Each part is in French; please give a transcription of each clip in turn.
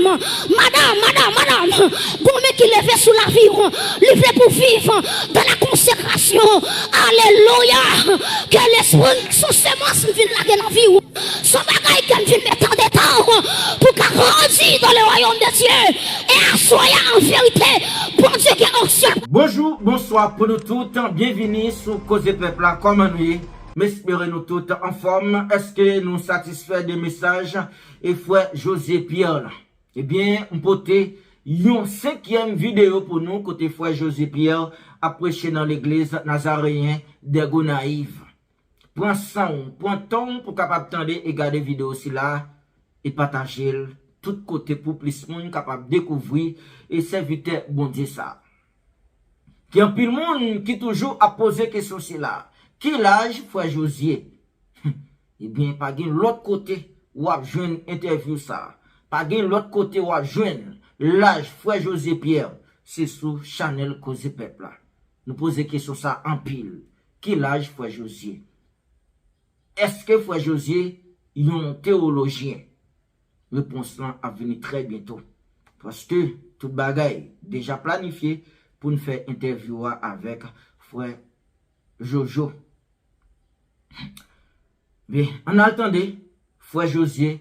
madame, gomme qui lève sous l'avion, livré pour vivre dans la consécration. Alléluia. Que l'esprit, son semence vienne la dans la vie, son bagage qu'elle vienne mettre en détente pour qu'elle grandisse dans le royaume de Dieu et assoyer en vérité pour Dieu qui est ancien. Bonjour, bonsoir pour nous toutes, bienvenue sur Cause Peuple, comment nous m'espérons nous toutes en forme. Est-ce que nous satisfaits des messages et frère José Pierre? Eh bien, on peut une 5e vidéo pour nous, côté frère José Pierre, à prêcher dans l'église nazaréen de Gonaïve. Prends son, prends ton pour capable tendre et garder vidéo aussi là et partager tout côté pour plus de monde capable de découvrir et servir bon Dieu ça. Qui en pile monde qui toujours a posé question c'est là. Quel âge frère José? Eh bien, pas gain l'autre côté ou a joindre interview ça. Pas gain l'autre côté ou a joindre l'âge frère José Pierre. C'est sur Channel Cause Peuple là. Nous poser question ça en pile. Quel âge frère José? Est-ce que frère José est un théologien? Réponse là à venir très bientôt. Parce que tout bagaille déjà planifié pour nous faire interview avec frère Jojo. Mais en attendant, frère José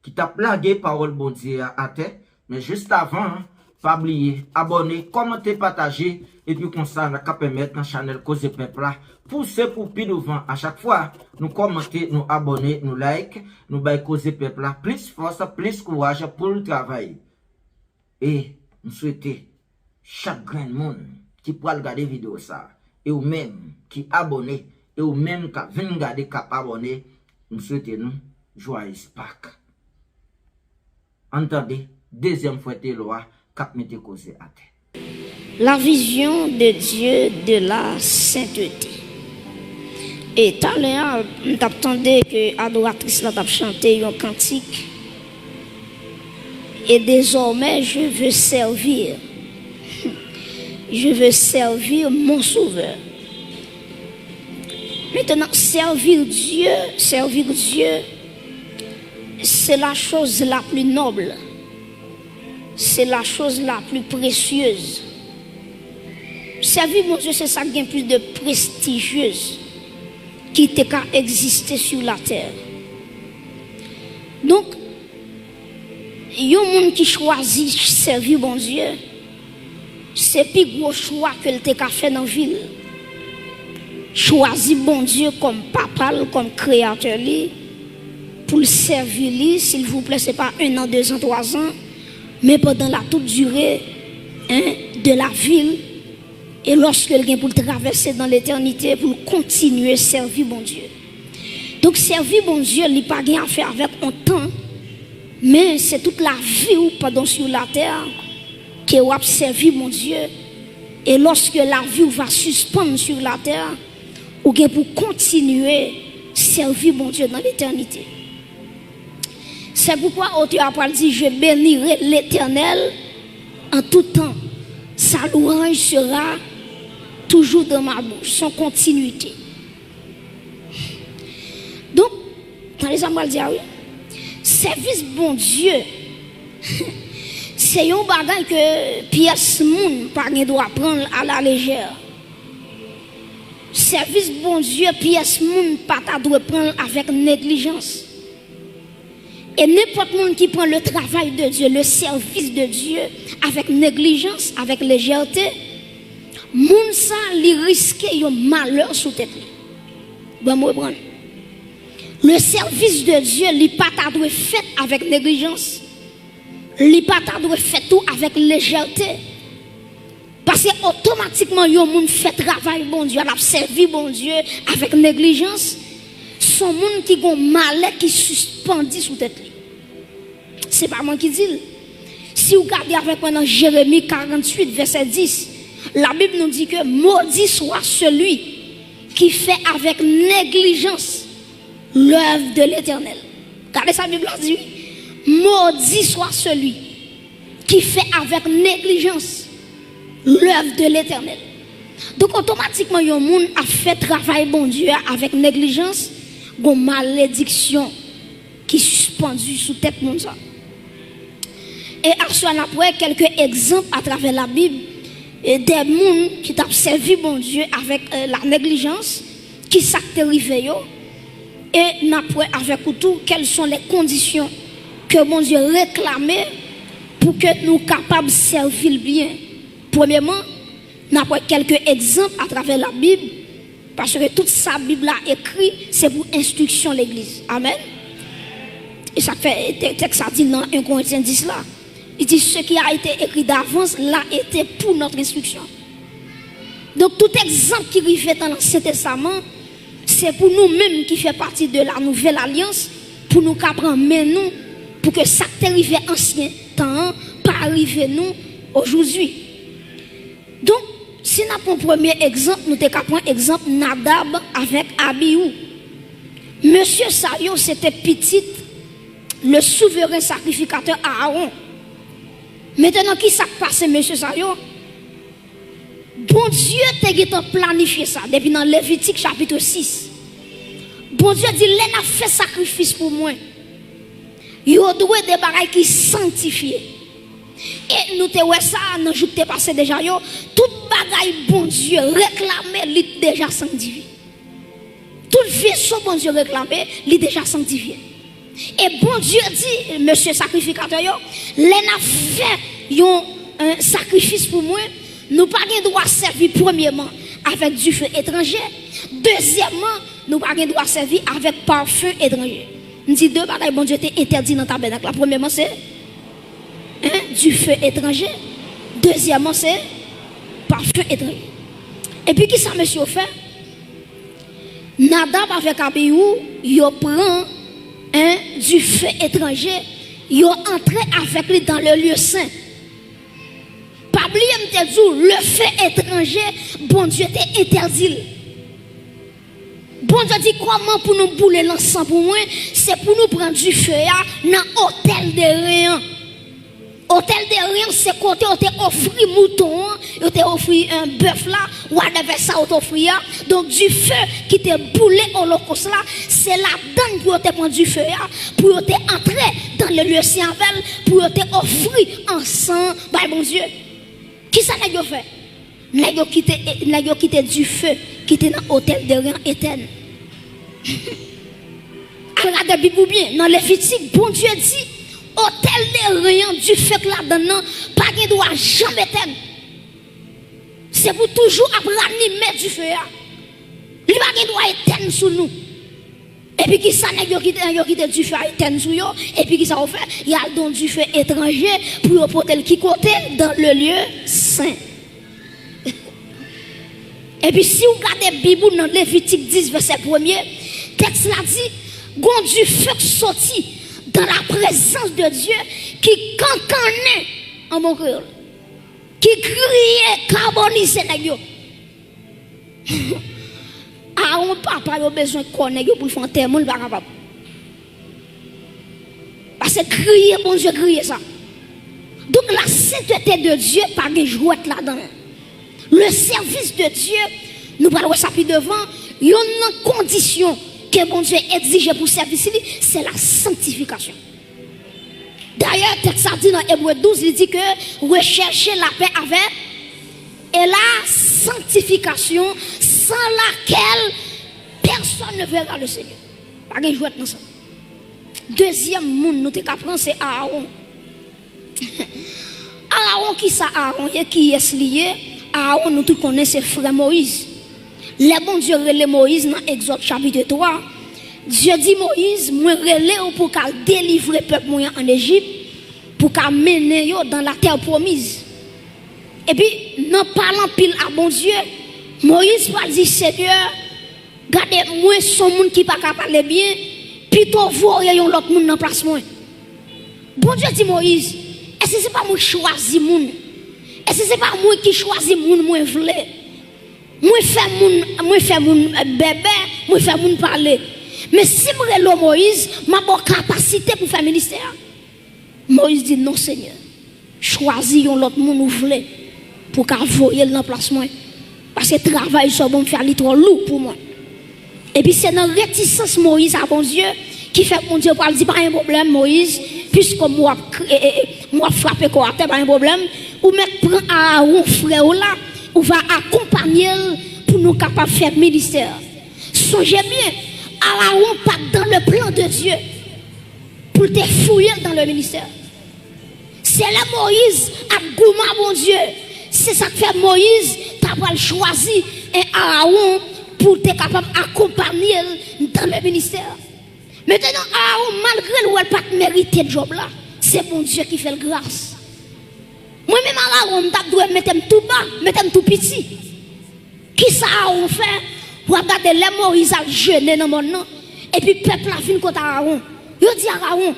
qui t'a plagué parole bon Dieu à terre, mais juste avant, pas oublier, abonner, commenter, partager, et puis comme ça, on va permettre dans la chaîne Cause Peuple là, pousser pour plus devant. À chaque fois, nous commenter, nous abonner, nous like, nous bailler Cause Peuple là, plus force, plus courage pour le travail. Et nous souhaitons chaque grand monde qui pourra regarder vidéo ça, et ou même qui abonné, et ou même qui vient regarder, qui abonné, nous souhaitons nous joyeux Pâques. Entendez, deuxième fois de loi, cap mette cause à terre. La vision de Dieu de la sainteté. Et tout à l'heure, j'attendais que l'adoratrice l'a chanté un cantique. Et désormais, je veux servir. Je veux servir mon Sauveur. Maintenant, servir Dieu, c'est la chose la plus noble. C'est la chose la plus précieuse. Servir mon Dieu, c'est ça qui est plus de prestigieuse qui te qu'à exister sur la terre. Donc, il y a un monde qui choisit servir mon Dieu, c'est plus gros choix que le te qu'à faire dans la ville. Choisir bon Dieu comme papa, comme créateur, pour le servir, s'il vous plaît, ce n'est pas 1 an, 2 ans, 3 ans, mais pendant la toute durée de la ville, et lorsque quelqu'un pour traverser dans l'éternité, pour continuer à servir bon Dieu. Donc servir bon Dieu, il n'y a pas rien à faire avec un temps, mais c'est toute la vie ou pendant sur la terre que vous avez servi mon Dieu. Et lorsque la vie va suspendre sur la terre, ou bien pour continuer à servir mon Dieu dans l'éternité. C'est pourquoi auteur a dit, je bénirai l'Éternel en tout temps. Sa louange sera toujours dans ma bouche, sans continuité. Donc, dans les amours, dire oui, service bon Dieu, c'est un bagage que pièce moun pas doit prendre à la légère. Service bon Dieu, pièce moun pas doit prendre avec négligence. Et n'importe qui qui prend le travail de Dieu, le service de Dieu avec négligence, avec légèreté, moun ça li risque un malheur sous tête. Bon moi prendre. Le service de Dieu, li pas doit fait avec négligence. Li pas doit fait tout avec légèreté. Parce que automatiquement yon moun fait travail bon Dieu, a servi bon Dieu avec négligence. Son monde qui gon malheur qui suspendu sous tête. C'est pas moi qui dis. Si vous regardez avec moi dans Jérémie 48 verset 10, la Bible nous dit que maudit soit celui qui fait avec négligence l'œuvre de l'Éternel. Regardez sa Bible dit, maudit soit celui qui fait avec négligence l'œuvre de l'Éternel. Donc automatiquement, il y a un monde a fait travail bon Dieu avec négligence, une malédiction qui est suspendue sous tête monde ça. Et après quelques exemples à travers la Bible et des gens qui t'ont servi bon Dieu avec la négligence, qui s'est arrivé et n'après avec tout quelles sont les conditions que bon Dieu réclamait pour que nous capables de servir bien. Premièrement, n'après quelques exemples à travers la Bible, parce que toute sa Bible a écrit, c'est pour instruction l'église. Amen. Et ça fait texte ça dit dans 1 Corinthiens 10 là. Il dit ce qui a été écrit d'avance l'a été pour notre instruction. Donc tout exemple qui arrive dans l'Ancien Testament, c'est pour nous-mêmes qui fait partie de la nouvelle alliance, pour nous qu'apprendre nous, pour que ça qui arrivé ancien temps, pas arriver nous aujourd'hui. Donc, si nous avons un premier exemple, nous avons un exemple Nadab avec Abihu. Monsieur Sayo, c'était petit, le souverain sacrificateur Aaron. Maintenant, qui s'est passé, monsieur Sayo? Bon Dieu t'a planifié ça depuis dans Lévitique chapitre 6. Bon Dieu dit, l'en a fait sacrifice pour moi. Il doit des bagailles qui sanctifiés. Et nous te ça dans jour te passé déjà yo, toute bagaille bon Dieu réclamé, li déjà sanctifié. Toute vaisseau bon Dieu réclamé, li déjà sanctifié. Et bon Dieu dit, monsieur sacrificateur yo, l'en a fait un sacrifice pour moi. Nous pas droit servir premièrement avec du feu étranger. Deuxièmement, nous pas droit servir avec parfum étranger. Nous dit deux bagages bon Dieu était interdit dans le tabernacle. La premièrement c'est du feu étranger. Deuxièmement c'est parfum étranger. Et puis qui ça monsieur fait? Nadab avec Abihu, il prend du feu étranger, il entré avec lui dans le lieu saint. Pas oublier le fait étranger, bon Dieu t'est interdit. Bon Dieu dit comment pour nous bouler l'encens pour moi, c'est pour nous prendre du feu dans l'hôtel de rien. Hôtel de rien, c'est côté on t'a offert mouton, on t'a offert un bœuf là, whatever ça on t'a offert. Donc du feu qui t'a boulé au holocauste là, c'est la donne pour te prendre du feu pour te entrer dans le lieu saint pour te offrir encens, bah bon Dieu. Qui ça n'a fait? N'a quitté du feu qui était dans l'hôtel de rien éternel. Alors la Bible bien, dans Lévitique, bon Dieu dit, hôtel de rien du feu là-dedans, pas de droit jamais éternel. C'est pour toujours ranimer du feu. Il n'y a pas de droit éternel sur nous. Et puis qui ça n'a quitté du feu éternel sur nous. Et puis qui ça fait? Il y a donc du feu étranger pour porter qui côté dans le lieu saint. Et puis si vous regardez la Bible dans Lévitique 10 verset 1er, texte là dit, gon du feu sorti dans la présence de Dieu qui cancanait en mon cœur, qui criait carbonisé nèg yo. On papa a besoin de connaître pour faire témoin pas capable. Parce que crier bon Dieu crier ça. Donc la sainteté de Dieu pas de jouette là-dedans. Le service de Dieu, nous allons ça plus devant, il y a une condition que bon Dieu exige pour service, c'est la sanctification. D'ailleurs, texte ça dit dans Hébreux 12, il dit que rechercher la paix avec et la sanctification sans laquelle personne ne verra le Seigneur. Pas de jouette dans ça. Deuxième monde, nous t'apprendre c'est Aaron. Aaron qui ça Aaron et qui est lié? Aaron nous tous connaissons frère Moïse. Les bon Dieu relève Moïse dans Exode chapitre 3. Dieu dit Moïse, moi relève pour qu'elle délivre le peuple en Égypte, pour qu'elle mène dans la terre promise. Et puis, non parlant pile à bon Dieu, Moïse va dire Seigneur, regardez moi son monde qui pas parler bien, plutôt voyez l'autre monde dans place moi. Bon Dieu dit Moïse, est-ce que c'est pas moi qui choisis monde? Est-ce que c'est pas moi qui choisis monde moi vle? Moi fais mon bébé, moi fais mon parler. Mais si moi relève Moïse, m'a bonne capacité pour faire ministère. Moïse dit non Seigneur. Choisis l'autre monde vle pour qu'à voyer dans place moi. Parce que travail soit bon faire trop lourd pour moi. Et puis c'est dans réticence Moïse à bon Dieu qui fait bon Dieu pour dire pas un problème Moïse puisque moi moi frapper quoi, pas un problème. Ou mettre prend Aaron frère là, ou va accompagner pour nous capables de faire ministère. Songez bien, Aaron pas dans le plan de Dieu pour te fouiller dans le ministère. C'est là Moïse a goûté mon Dieu. C'est ça que fait Moïse, t'as pas choisi un Aaron pour être capable d'accompagner dans le ministère. Maintenant, Aaron, malgré le n'a pas mérité le job là, c'est mon Dieu qui fait la grâce. Moi-même, Aaron, je dois mettre tout bas, mettre tout petit. Qui ça Aaron fait? Pour regarder les Moïse a jeûné dans mon nom. Et puis, le peuple a fini contre Aaron. Il dit à Aaron,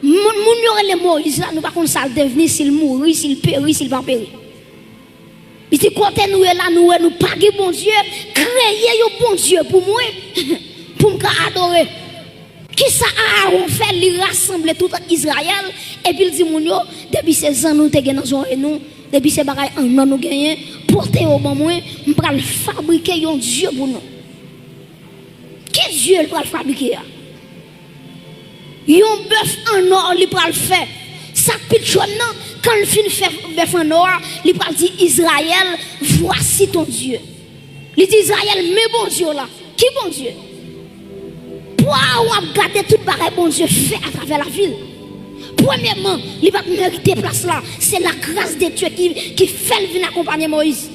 mon les Moïse là, nous ne pouvons pas devenir s'il mourit, s'il périt, s'il va périr. Il dit, quand nous là, nous paguons bon Dieu, créer un bon Dieu pour moi, pour me adorer. Qui ça Aaron fait, il rassemble tout Israël, et puis il dit, depuis ces ans, nous avons nous, depuis ces bagailles, nous avons gagné, portez au bon moi, nous allons fabriquer un Dieu pour nous. Qui Dieu va fabriquer? Un bœuf en or, il va le faire. Ça pile chaud, quand il finit de faire bœuf en or, il va dire Israël, voici ton Dieu. Il dit Israël, mais bon Dieu là. Qui bon Dieu? Pour regarder tout le bon Dieu fait à travers la ville. Premièrement, il va mériter place là. C'est la grâce de Dieu qui fait venir accompagner Moïse.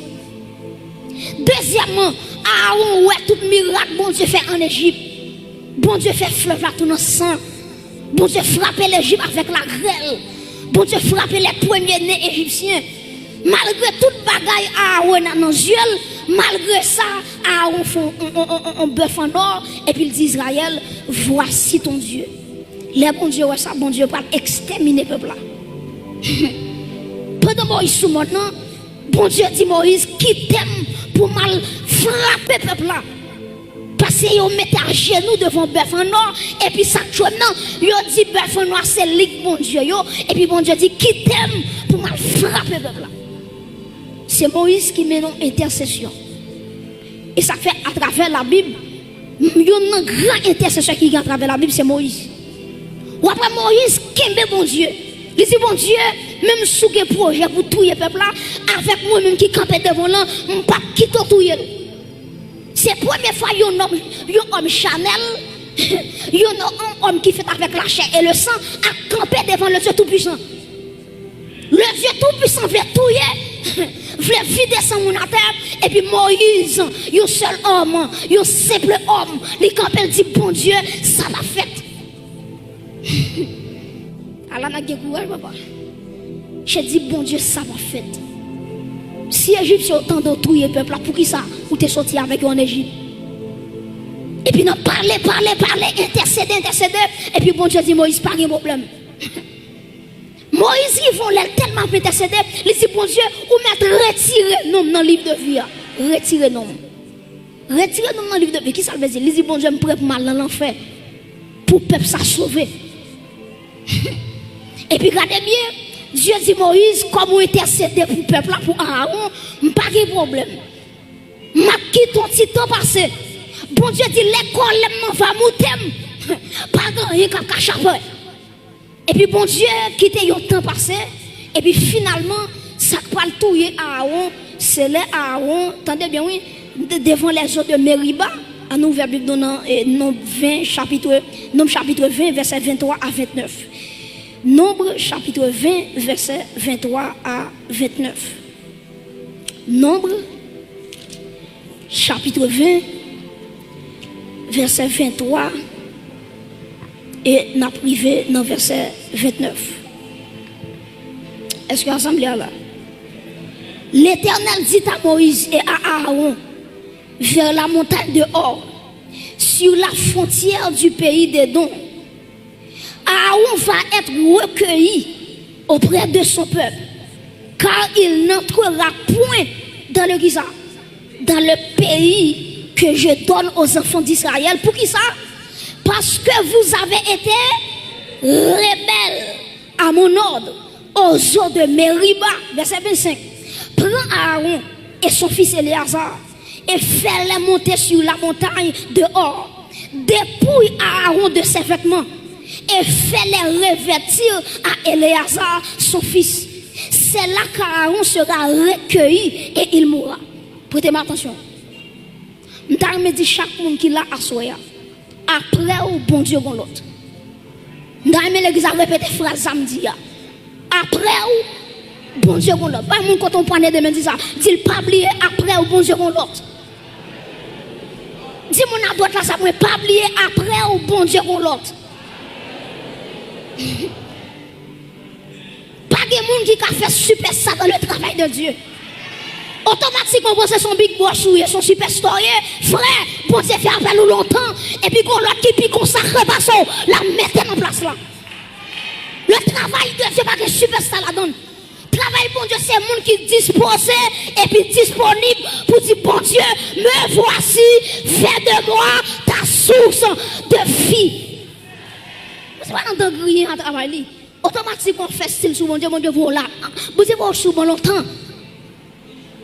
Deuxièmement, Aaron, ouais, tout miracle, bon Dieu fait en Égypte. Bon Dieu fait fleuve là tout dans le sang. Bon Dieu frappait l'Égypte avec la grêle. Bon Dieu frappait les premiers-nés égyptiens. Malgré toute bagaille Aaron dans nos yeux, malgré ça, Aaron fait un bœuf en or. Et puis il dit Israël, voici ton Dieu. Les bon Dieu, ouais, ça, bon Dieu, va exterminer le peuple là. Pendant Moïse sous mon nom, bon Dieu dit Moïse, qui t'aime pour mal frapper le peuple là. Parce qu'ils mettent à genoux devant bœuf en or. Et puis ça, ils dit bœuf en or, c'est lui, bon Dieu. Et puis bon Dieu dit, qui t'aime pour mal frapper le peuple là. C'est Moïse qui mène une intercession. Et ça fait à travers la Bible, il y a une grande intercession qui est à travers la Bible, c'est Moïse. Ou après Moïse, qui aime bon Dieu. Il dit, bon Dieu, même sous le projet pour tuer le peuple là, avec moi-même qui campait devant là, je ne vais pas quitter tuer. C'est la première fois qu'il y a un homme Chanel, il y a un homme qui fait avec la chair et le sang, à camper devant le Dieu Tout-Puissant. Le Dieu Tout-Puissant veut tuer, veut vider son monde à terre, et puis Moïse, un seul homme, un simple homme, il campe et dit, bon Dieu, ça va fait. Allah n'a pas courage, papa. J'ai dit, bon Dieu, ça va fait. Si l'Égypte est autant de tuer le peuple, pour qui ça? Ou t'es sorti avec eux en Égypte? Et puis, nous parler, intercéder. Et puis, bon Dieu dit, Moïse, pas de problème. Moïse, ils vont tellement intercéder. Il dit, bon Dieu, ou mettre retirer nom dans le livre de vie. Retirer nom. Retirer nom dans le livre de vie. Qui ça veut dire? Il dit, bon Dieu, je me prépare mal dans l'enfer. Pour le peuple, ça sauver. Et puis, regardez bien. Dieu dit Moïse, comment intercéder pour le peuple, pour Aaron, pas de problème. Je quitte ton petit temps passé. Bon Dieu dit, l'école va monter. Pas rien qu'à cacher. Et puis bon Dieu quitte un temps passé. Et puis finalement, ça va le touiller Aaron. C'est là Aaron, attendez bien, oui, devant les eaux de Meriba. À nous, vers Bible dans Nombre 20, chapitre 20, verset 23 à 29. Nombre chapitre 20, verset 23 à 29. Nombre chapitre 20, verset 23 et n'a privé dans verset 29. Est-ce que l'assemblée est là? L'Éternel dit à Moïse et à Aaron vers la montagne de Hor, sur la frontière du pays d'Édom. Aaron va être recueilli auprès de son peuple, car il n'entrera point dans le pays que je donne aux enfants d'Israël. Pour qui ça? Parce que vous avez été rebelles à mon ordre aux eaux de Meriba. Verset 25. Prends Aaron et son fils Éléazar et fais-les monter sur la montagne de Hor. Dépouille Aaron de ses vêtements et fait-les revêtir à Éléazar, son fils. C'est là qu'Aaron sera recueilli et il mourra. Prêtez-moi attention. Je me dis chaque monde qui l'a assoya. Après ou bon Dieu gon l'autre. Je me l'église a répété phrase samedi. Après ou bon Dieu gon l'autre. Pas mon quand on prend des mains dit ça. Dit pas oublier après ou bon Dieu gon l'autre. Dis mon à droite là ça moi pas oublier après ou bon Dieu gon l'autre. Pas de monde qui a fait super ça dans le travail de Dieu. Automatiquement, vous son big boss ou son superstar, frère, bon Dieu fait appel nous longtemps, et puis qu'on l'autre qui consacre façon, la mettez en place là. Le travail de Dieu, pas que superstar la donne. Travail bon Dieu, c'est le monde qui est disposé et puis disponible pour dire bon Dieu, me voici, fais de moi ta source de vie. Vous savez, on entend griller en travail. Automatiquement, on fait style sous bon Dieu, voilà. Vous dites, vous sous bon longtemps.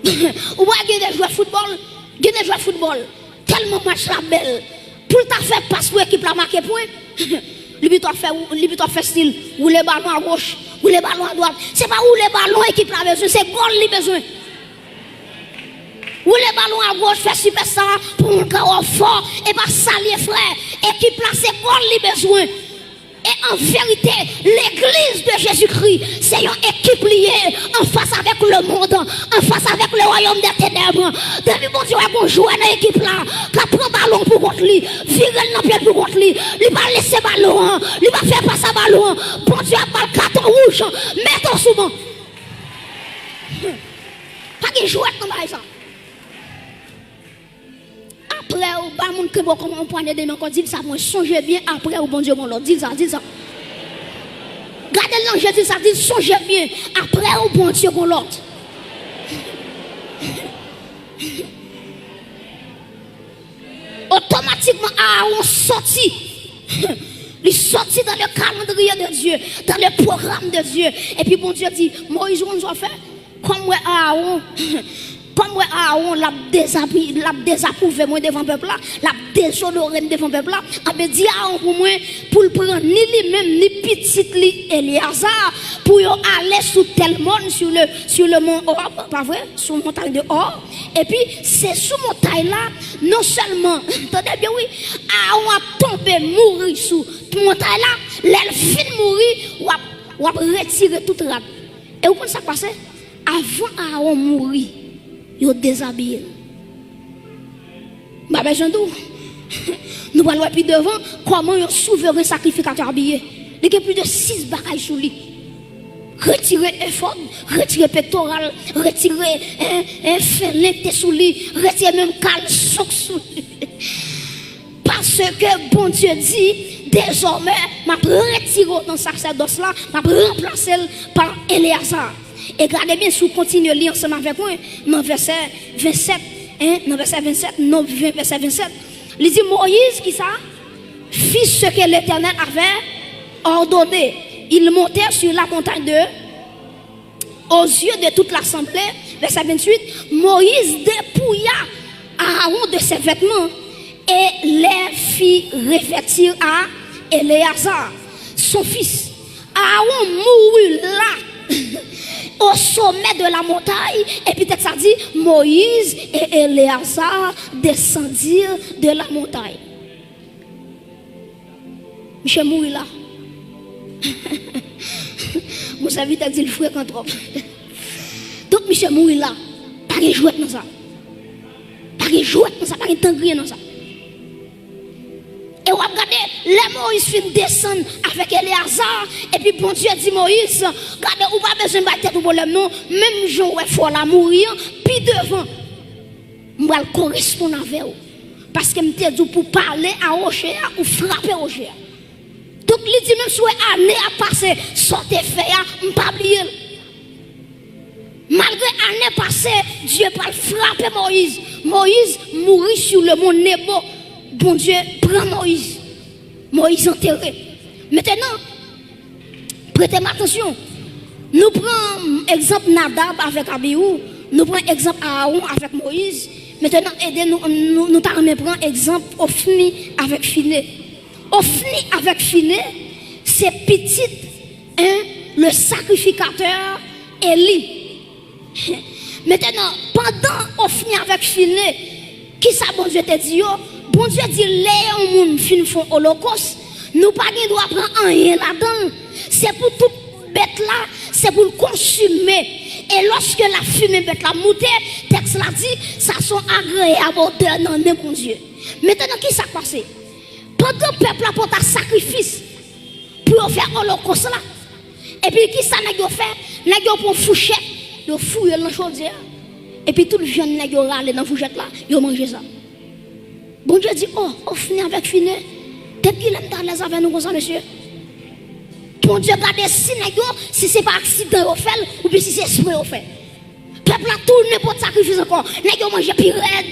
Ou bien des joueurs de football, tellement match la belle. Pour ta faire passe pour l'équipe la marquer point. Lui fait style, ou les ballons à gauche, ou les ballons à droite. C'est pas où les ballons équipe la besoin, c'est goal li besoin. Ou les ballons à gauche fait super ça pour un carreau fort et pas salier frère. Équipe là c'est goal li besoin. Et en vérité, l'église de Jésus-Christ, c'est une équipe liée en face avec le monde, en face avec le royaume des ténèbres. Depuis mon Dieu, on joue dans l'équipe là, qui prend ballon pour contre lui, virer dans pied pour contre lui, il va laisser ballon, il va faire passer ballon. Bon Dieu, a pas le carton rouge, mettons souvent. Pas qu'il joue dans ça. Après, ou pas moun que bon comment on prend des mains quand dit ça, moi songez bien après ou bon Dieu mon l'autre, dis ça. Gardez l'ange dit ça, dit songez bien après ou bon Dieu mon l'autre. Automatiquement Aaron sorti. Il sorti dans le calendrier de Dieu, dans le programme de Dieu. Et puis bon Dieu dit, Moïse, on doit faire comme Aaron. Comme Aaron l'a désapprouvé moi devant le peuple là, l'a déshonoré devant le peuple là, a dit Aaron pour moi pour le prendre ni lui-même ni petit li Éléazar pour aller sous tel monde sur le mont Or, pas vrai, sur la montagne de Or. Et puis c'est sous montagne là, non seulement, attendez bien oui, Aaron a tombé mourir sous montagne là, l'elle fin mourir ou a retiré toute rate. Et vous comprenez ça passé? Avant Aaron mourir, il a déshabillé. Bah ben j'en doute. Nous allons plus devant comment un souverain sacrificateur habillé. Il y a plus de 6 bagailles sous lui. Retirer effort, retirer pectoral, retirer un fenêtre sous lui, retirer même caleçon sous lui. Parce que bon Dieu dit, désormais, je vais retirer dans sacerdoce là, je vais remplacer par Éléazar. Et regardez bien si vous continuez à lire ensemble avec moi, dans verset 27, dans verset 27, non, verset 27, il dit Moïse, qui ça, fit ce que l'Éternel avait ordonné. Il montait sur la montagne aux yeux de toute l'assemblée. Verset 28, Moïse dépouilla Aaron de ses vêtements et les fit revêtir à Éléazar, son fils. Aaron mourut là, au sommet de la montagne, et puis peut-être ça dit Moïse et Éléazar descendirent de la montagne. Michel mourit là. Vous savez, t'as dit le frère quand trop. Donc Michel mourit là. Pas de jouet dans ça. Pas de jouet dans ça, pas de tangrier dans ça. Et vous regardez, les Moïse fin descendre avec Éléazar. Et puis bon Dieu dit Moïse, regardez, vous pas besoin de battre tout problème non. Même Jean il faut la mourir, puis devant, je vais correspondre avec vous. Parce que je me dit pour parler à Rocher ou frapper Rocher. Donc il dit même si vous année à passer, sortez fait, je ne pas oublier. Malgré l'année passée, Dieu va frapper Moïse. Moïse mourit sur le mont Nebo. Bon Dieu prend Moïse. Moïse enterré. Maintenant, prêtez-moi attention. Nous prenons exemple Nadab avec Abihu. Nous prenons exemple Aaron avec Moïse. Maintenant, aidez-nous, nous prendre exemple Ophni avec Phiné. Ophni avec Phiné, c'est petit, hein, le sacrificateur Élie. Maintenant, pendant Ophni avec Phiné, qui ça bon Dieu te dit? Bon Dieu dit, les gens fin font holocauste, nous pas de droit prendre rien là-dedans. C'est pour toute bête là, c'est pour le consumer. Et lorsque la fumée bête la montée, texte l'a dit, ça sont agréables odeurs dans le bon Dieu. Maintenant, qui ça passe? Pendant le peuple a porté sacrifice pour faire holocauste là. Et puis qui ça n'a fait? N'a pour fourchette, yo fouille dans chaudière. Et puis tout le jeune n'a râlé dans fourchette là, yo mange ça. Bon Dieu dit, oh, fini avec fini. Depuis qu'il est dans les avec nous comme ça, monsieur. Bon Dieu garde si c'est pas accident au fait ou bien si c'est esprit au fait. Peuple a tourné pour sacrifice encore. N'a pas mangé pire raide.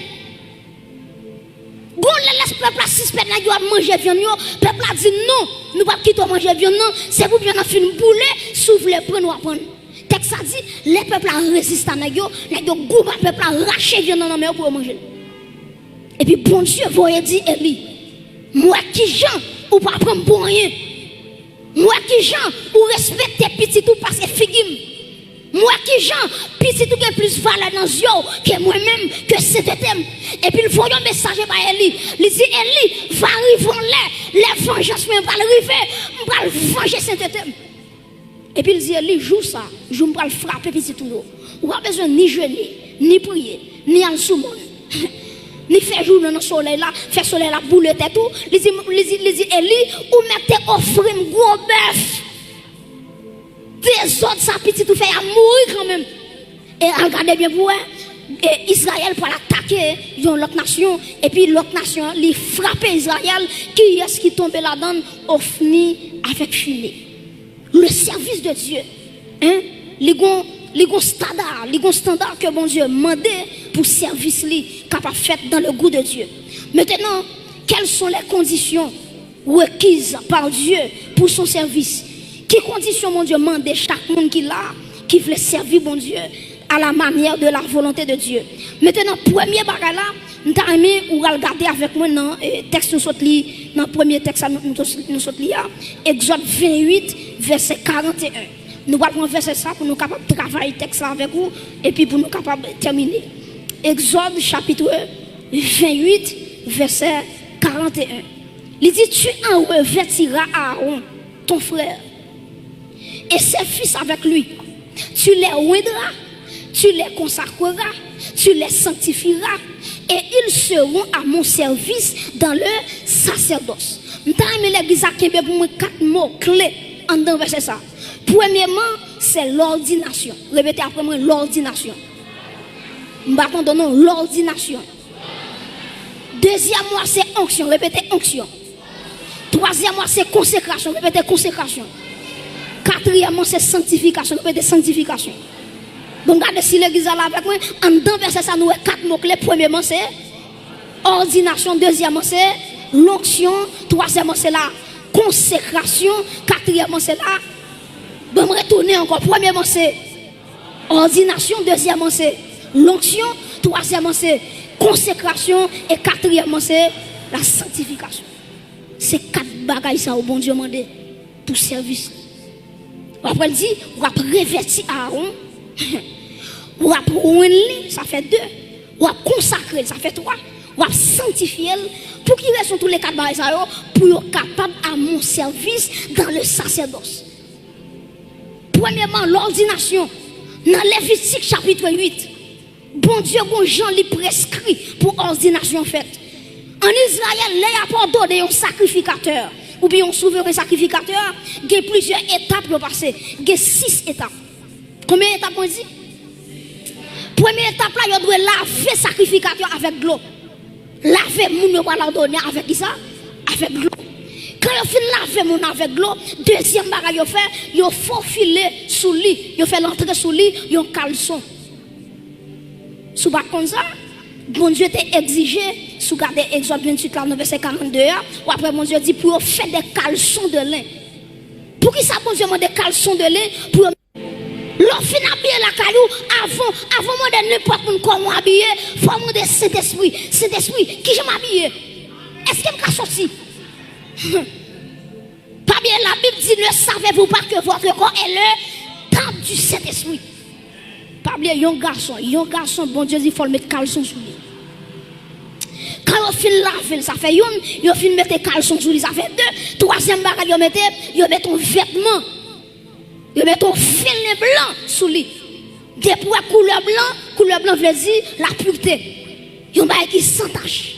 Bon, laisse peuple a suspect n'a pas mangé viande. Peuple a dit non, nous pas quitter manger viande non, c'est pour bien fin bouler, souffle prendre ou prendre. Texte a dit les peuples a résisté à n'a pas goût peuple a arraché viande dans mer pour manger. Et puis bon Dieu voyait dit Élie, moi qui Jean ou pas prendre pour rien. Moi qui Jean ou respecter petit tout parce que figim. Moi qui Jean petit tout qui plus valeur dans yeux que moi-même que cet thème. Et puis il faut un message par Élie. Il dit Élie va arriver les vengeances va arriver, va venger cet thème. Et puis il dit Élie joue ça, je vais frapper petit tout. Ou pas besoin ni jeûner, ni prier, ni aller sous monde. Ni faire jour dans le soleil là, faire soleil là, boule tête tout. Il dit Élie, ou mettez offrir un gros bœuf. Des autres, ça petit tout fait à mourir quand même. Et regardez bien pour et Israël pour attaquer l'autre nation. Et puis l'autre nation, il frappe Israël. Qui est-ce qui tombe là-dedans? Ophni avec Phiné. Le service de Dieu. Hein? Les standards que bon Dieu mandait pour service capable fait dans le goût de Dieu. Maintenant, quelles sont les conditions requises par Dieu pour son service? Quelles conditions mon Dieu mande chaque monde qui veut servir bon Dieu à la manière de la volonté de Dieu? Maintenant, premier bagage là, nous avons aimé ou regarder avec moi dans le texte nous sommes li dans le premier texte nous sommes li Exode 28 verset 41. Nous allons prendre verset ça pour nous capables de travailler le texte avec vous et puis pour nous capables de terminer. Exode chapitre 28 verset 41. Il dit tu en revêtiras Aaron ton frère et ses fils avec lui. Tu les oindras, tu les consacreras, tu les sanctifieras et ils seront à mon service dans le sacerdoce. Nous avons l'église qui a pour moi 4 mots clés en dans verset ça. Premièrement, c'est l'ordination. Répétez après moi, l'ordination. Nous attendons l'ordination. Deuxièmement, c'est onction. Répétez onction. Troisièmement, c'est consécration. Répétez consécration. Quatrièmement, c'est sanctification. Répétez sanctification. Donc, regardez si l'église est là avec moi. En dans verset ça, nous avons 4 mots clés. Premièrement, c'est ordination. Deuxièmement, c'est l'onction. Troisièmement, c'est la consécration. Quatrièmement, c'est la... Bon, me retourner encore. Premièrement, c'est ordination. Deuxièmement, c'est l'onction. Troisièmement, c'est consécration. Et quatrièmement, c'est la sanctification. C'est 4 bagailles ça au bon Dieu demandé pour service. Après, il dit, on va revêtir Aaron. On va prendre ça fait 2. On va consacrer, ça fait 3. On va sanctifier pour qu'il reste tous les 4 bagailles ça pour être capable à mon service dans le sacerdoce. Premièrement, l'ordination. Dans Lévitique chapitre 8, bon Dieu, bon Jean lui prescrit pour ordination faite. En Israël, les apports de un sacrificateur, ou bien un souverain sacrificateur, il y a plusieurs étapes pour passer. Il y a 6 étapes. Combien d'étapes on dit? Première étape là, il doit laver sacrificateur avec de l'eau. Laver mon pas l'ordonner avec qui ça? Avec de l'eau. Quand il fait laver mon avec de l'eau, deuxième bagage il fait, il faut filer sous lit, il fait l'entrée sous lit, il un caleçon. Sous pas comme ça, bon Dieu t'a exigé, sous garder Exode 28 là, verset 42, ou après mon Dieu dit pour faire des caleçons de lin. Pour qui ça bon Dieu demande des caleçons de lin pour l'offre habiller la caillou avant moi de n'importe comment habiller, faut demander Saint-Esprit, qui je m'habille? Est-ce qu'il me sorti? Pas bien la Bible dit, ne savez-vous pas que votre corps est le temple du Saint-Esprit? Pas oublier, un garçon, bon Dieu, il faut le mettre caleçon sous lui. Quand on fait laver, ça fait une, on fait mettre caleçon sous lui, ça fait deux. Troisième bagage, on met un vêtement. On met un fil blanc sous lui. Depuis couleur blanc veut dire la pureté. On va qui sans tache.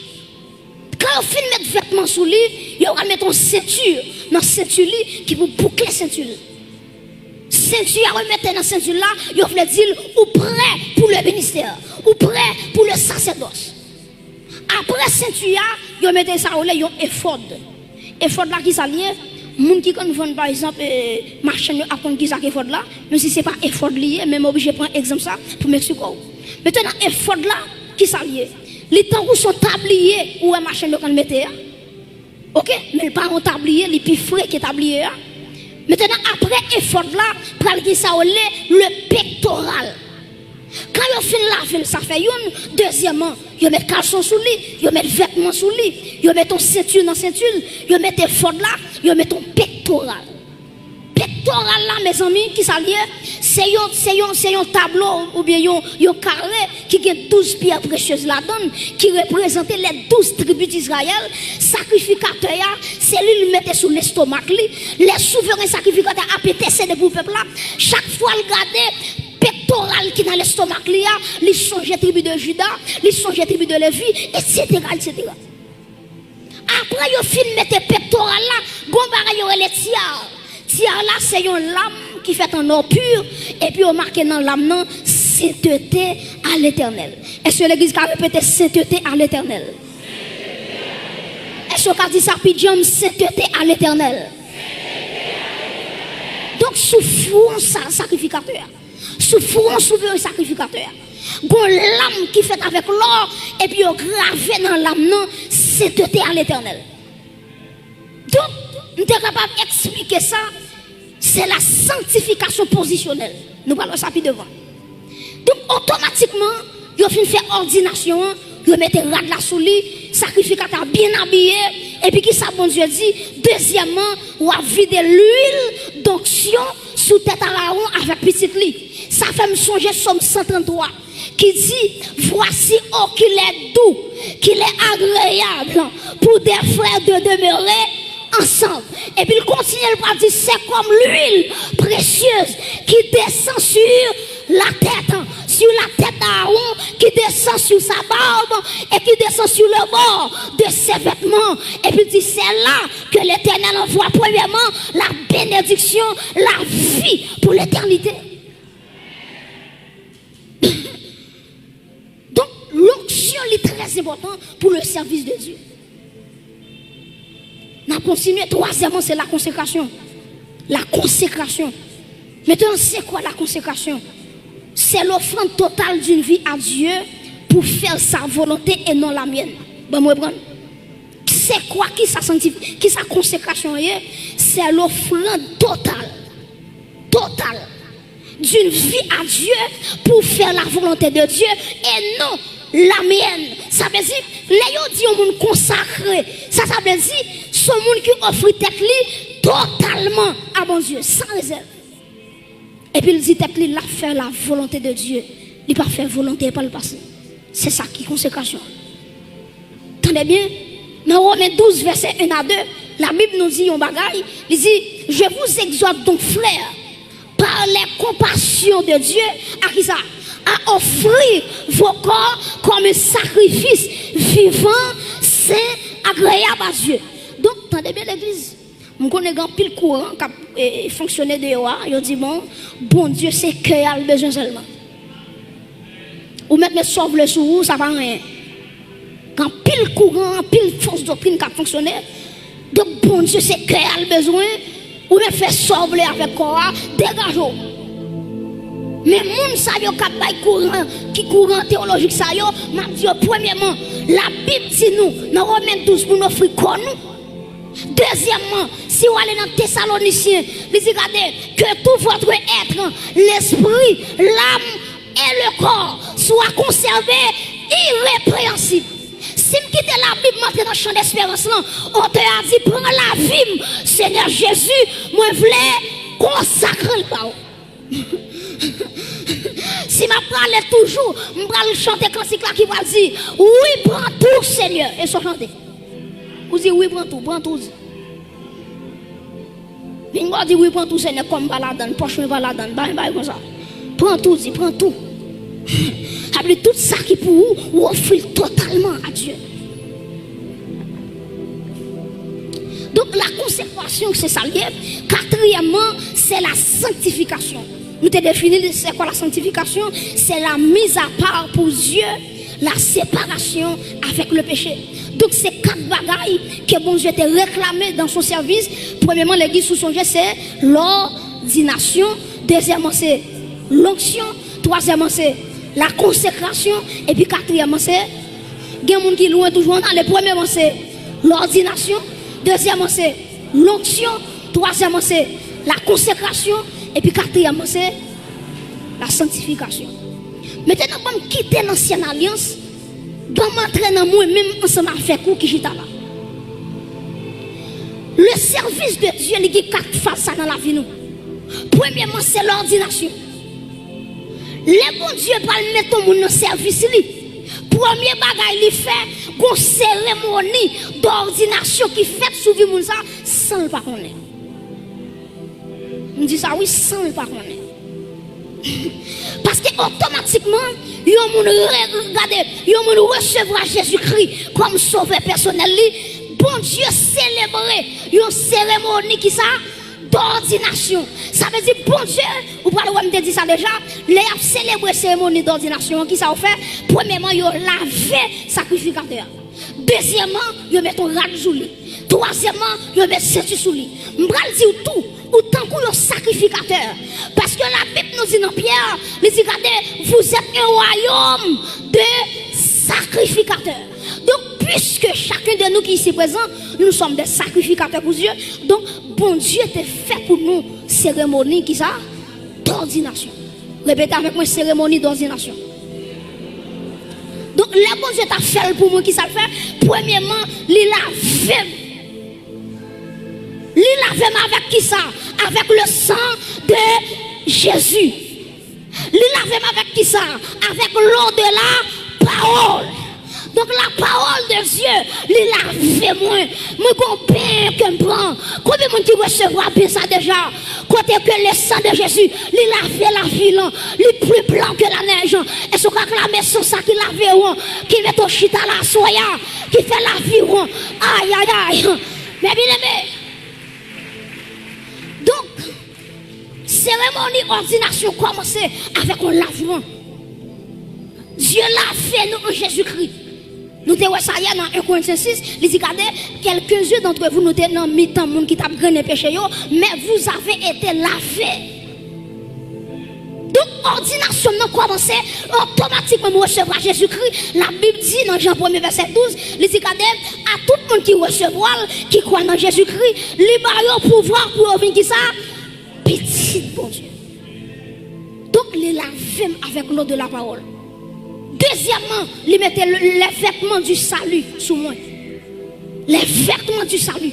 Quand on fait mettre vêtement sous lui, on va mettre une ceinture dans ceinture qui vous boucler ceinture. Ceinture à remettre dans ceinture là, on veut dire ou prêt pour le ministère, ou prêt pour le sacerdoce. Après ceinture, on mettait ça au lait, on effort. Effort là qui s'allie, moun qui quand vend par exemple marchand apprendre qui ça effort là, même si c'est pas effort lié, même obligé prendre exemple ça pour Mexico. Maintenant effort là qui s'allie. Les temps où sont tabliers ou un machin de quand mettait. OK, mais pas un tablier, les plus frais qui tablier. Maintenant après effort là, pral qui ça au lait, le pectoral. Quand on fait laver, ça fait une. Deuxièmement, on met caleçon sous lui, on met vêtements sous lui, on met ton ceinture dans ceinture, on met tes fordes là, on met ton pectoral. Pectoral là, mes amis, qui s'allie, c'est un tableau ou bien un carré qui a 12 pierres précieuses là-dedans, qui représente les 12 tribus d'Israël. Sacrificateur, c'est lui qui mettait sous l'estomac. Les souverains sacrificateurs a pété c'est pour le peuple là. Chaque fois, il regardait pectoral qui dans l'estomac il change la tribu de Juda, il change la tribu de Lévi, etc. Après il fin mettre pectoral là, gon bagay les tiars. Tiars là c'est une lame qui fait en or pur et puis on marque dans lame nan sainteté à l'Éternel. Est-ce que l'église a répété sainteté à l'Éternel? Est-ce qu'on a dit ça pidjam sainteté à l'Éternel? Donc souffrons ça sacrificateur. Souffrons souverain sacrificateur. Gon lame qui fait avec l'or et puis on gravé dans l'âme non sainteté à l'Éternel. Donc nous sommes capables d'expliquer ça. C'est la sanctification positionnelle. Nous parlons ça plus devant. Donc automatiquement, vous fait ordination, vous mettez rad la sous lui, sacrificateur bien habillé, et puis qui ça bon Dieu dit, deuxièmement, vous videz l'huile d'onction sous tête à la ronde avec petit lit. Ça fait me songer Somme 133 qui dit voici oh qu'il est doux, qu'il est agréable pour des frères de demeurer ensemble. Et puis il continue à dire c'est comme l'huile précieuse qui descend sur la tête d'Aaron, qui descend sur sa barbe et qui descend sur le bord de ses vêtements. Et puis il dit c'est là que l'Éternel envoie premièrement la bénédiction, la vie pour l'éternité. Donc l'onction est très importante pour le service de Dieu. On a continué. Troisièmement, c'est la consécration. La consécration. Maintenant, c'est quoi la consécration? C'est l'offrande totale d'une vie à Dieu pour faire sa volonté et non la mienne. Bon, moi, c'est quoi qui ça sanctifie, qui sa consécration est? C'est l'offrande totale d'une vie à Dieu pour faire la volonté de Dieu et non la mienne. Ça veut dire, les gens disent au monde consacré. Ça veut dire, ce monde qui offre tête li totalement à bon Dieu, sans réserve. Et puis il dit tête li, la faire la volonté de Dieu. Il pas faire volonté par le passé. C'est ça qui est consécration. Attendez bien, dans Romains 12, verset 1 à 2, la Bible nous dit un bagaille. Il dit, je vous exhorte donc frères, par les compassions de Dieu, à qui ça? À offrir vos corps comme un sacrifice vivant, saint, agréable à Dieu. Donc, attendez bien l'église. Je connais un pile courant qui fonctionne de Yoa. Il dit bon Dieu, c'est que y a besoin seulement. Ou mettre sauve le sous, ça va rien. Quand pile courant, pile force doctrine qui a fonctionné. Donc, bon Dieu, c'est que y a besoin. Ou même faire sauve avec quoi, dégageons. Mais moun sa yo kapay courant qui courant théologique sa yo, m'a dit premièrement, la Bible dit nous dans Romains 12 pour nous offrir quoi nous. Deuxièmement, si vous allez dans Thessaloniciens, il dit regardez que tout votre être, l'esprit, l'âme et le corps soient conservés irrépréhensibles. si je quitte la Bible, je dans le champ d'espérance, on te a dit, prends la vie, Seigneur Jésus, moi je voulais consacrer le parole. Si je parle toujours, je vais chanter classique là qui va dire, oui, prends tout, Seigneur. Et ça chanter. Vous dites, oui, prends tout. Il va dire, oui, prends tout, Seigneur, comme baladane, poche baladane, comme ça. Prends tout, prends tout. Appelez tout ça qui pour vous offrir totalement à Dieu. Donc la consécration, c'est ça. Quatrièmement, c'est la sanctification. Nous avons défini c'est quoi la sanctification? C'est la mise à part pour Dieu, la séparation avec le péché. Donc c'est 4 bagailles que bon Dieu t'a réclamé dans son service. Premièrement, l'église sous son jet, c'est l'ordination. Deuxièmement, c'est l'onction. Troisièmement, c'est la consécration. Et puis quatrièmement, c'est il y a des gens qui loin toujours dans les premièrement, c'est l'ordination. Deuxièmement, c'est l'onction. Troisièmement, c'est la consécration. Et puis quatrièmement, c'est la sanctification. Maintenant, on va quitter l'ancienne alliance. On va m'entrer dans moi-même ensemble avec vous qui j'étais là. Le service de Dieu, il y a 4 phases dans la vie. Nous. Premièrement, c'est l'ordination. Le bon Dieu va mettre ton monde dans le service. Premier bagage, il fait une cérémonie d'ordination qui fait sous le monde sans le pas connaître. On dit ça, oui, sans le pas connaître. Parce que automatiquement, il y a un recevoir Jésus-Christ comme sauveur personnel. Bon Dieu célébrer une cérémonie qui ça d'ordination. Ça veut dire bon Dieu, vous parlez de dire ça déjà, les a célébré cérémonie d'ordination qui ça fait. Premièrement, il a lavé sacrificateur. Deuxièmement, il met un rat sous lui. Troisièmement, il met ceinture sous lui. Je vais dire tout. Autant que le sacrificateur. Parce que la Bible nous dit dans Pierre, il dit, regardez, vous êtes un royaume de sacrificateurs. Donc, puisque chacun de nous qui est ici présent, nous sommes des sacrificateurs pour Dieu, donc, bon Dieu t'a fait pour nous cérémonie qui ça? D'ordination. Répétez avec moi, cérémonie d'ordination. Donc, le bon Dieu t'a fait pour moi qui ça fait? Premièrement, il a fait. Il lave avec qui ça? Avec le sang de Jésus. Il lave avec qui ça? Avec l'eau de la parole. Donc la parole de Dieu, il lave moi. Moi, combien que me prend? Combien de monde qui recevra bien ça déjà? Côté que le sang de Jésus, il lave la ville, il est plus blanc que la neige. Et ce qu'on acclame son sang qui lave, qui met au chita la soya, qui fait la vie. Aïe, aïe, aïe. Mais bien aimé. Donc, cérémonie ordination commençait avec un lavement. Dieu l'a fait nous en Jésus-Christ. Nous avons ça dans 1 Corinthiens 6, il dit quelques-uns d'entre vous nous êtes dans mi-temps monde qui t'a gagné péché mais vous avez été lavés. Donc ordination nous commençait automatiquement nous recevoir Jésus-Christ. La Bible dit dans Jean 1 verset 12, il dit à tout le monde qui recevra, qui croit dans Jésus-Christ, il a le pouvoir pour venir qui ça petit bon Dieu. Donc il lave avec l'eau de la parole. Deuxièmement, il mettait les vêtements du salut sous moi. Les vêtements du salut.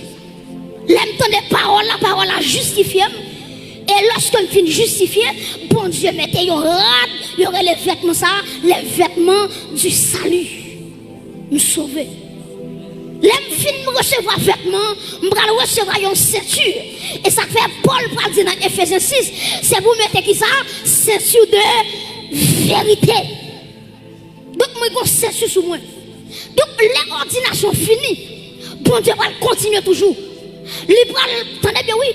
L'aime des paroles, la parole a justifié. Et lorsqu'on finit justifié, bon Dieu mettait un rad, il y aurait les vêtements ça, les vêtements du salut. Nous sauver. L'aime finit recevoir vêtements, je vais recevoir une ceinture. Et ça fait Paul pour dire dans Ephésiens 6, c'est vous mettez qui ça? Ceinture de vérité. Donc, moi, je suis ceinture sur moi. Donc, l'ordination finie. Bon Dieu va continuer toujours. Il va, bien oui,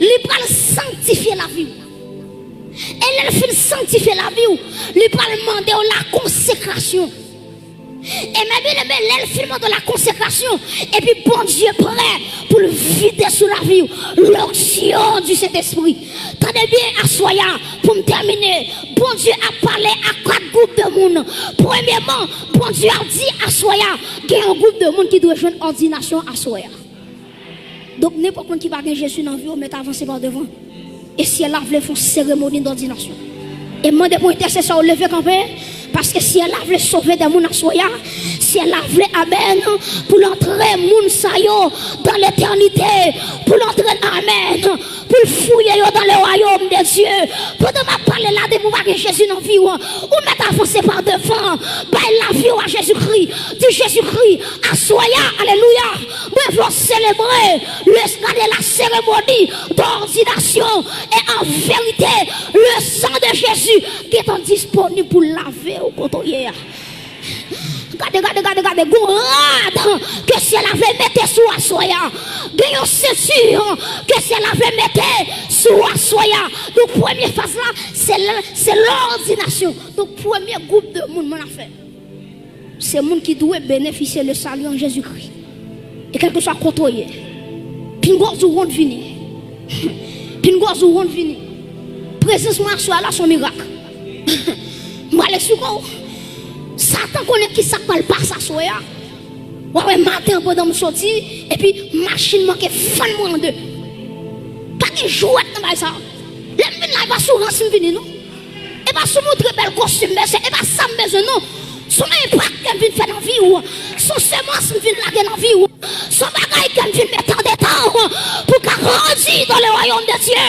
il va sanctifier la vie. Et il fait sanctifier la vie. Il va demander la consécration. Et même l'elfiment de la consécration. Et puis bon Dieu prêt pour le vider sous la vie. L'onction du Saint-Esprit. Tenez bien à soya pour me terminer. Bon Dieu a parlé à 4 groupes de monde. Premièrement, bon Dieu a dit à soya qu'il y a un groupe de monde qui doit jouer une ordination à soya. Donc n'importe qui va gagner Jésus dans la vie, on met avancer par devant. Et si elle a voulu faire une cérémonie d'ordination. Et demandez pour intercesseur lever campé. Parce que si elle a voulu sauver des gens à soya, si ciel a voulu, amen, pour l'entrer, moun sa yo, dans l'éternité, pour l'entrer, amen, pour fouiller yo dans le royaume de Dieu. Pendant ma parler là, de pouvoir que Jésus dans vie, ou mettre avancé par devant, la vie à Jésus-Christ, du Jésus-Christ, à soya, alléluia. Bref, on célébrer la cérémonie d'ordination et en vérité, le sang de Jésus qui est disponible pour laver au côté. Regardez, que si elle avait mis sous Assoya, gagnons ceinture, que si elle avait mis sous Assoya. Donc, première phase là, c'est l'ordination. Donc, premier groupe de monde, mon affaire, c'est le monde qui doit bénéficier le salut en Jésus-Christ. Et quelque soit contrôlé. Puis, nous allons venir. Puis, nous allons venir. Présence moi soit là, son miracle. Moi, les secours. Satan connaît qui ça parle pas ça soya. Ouais matin pendant me sortir et puis machine manque fan moi en deux. Pas de jouet dans ça. Les mine là pas souvent si venir non. Et pas sous montrer bel costume mais c'est pas ça besoin non. Son impact qu'elle vient faire dans vie ou son semence vient laguer dans vie ou son bagage qu'elle vient mettre en détail pour qu'elle grandisse dans le royaume de Dieu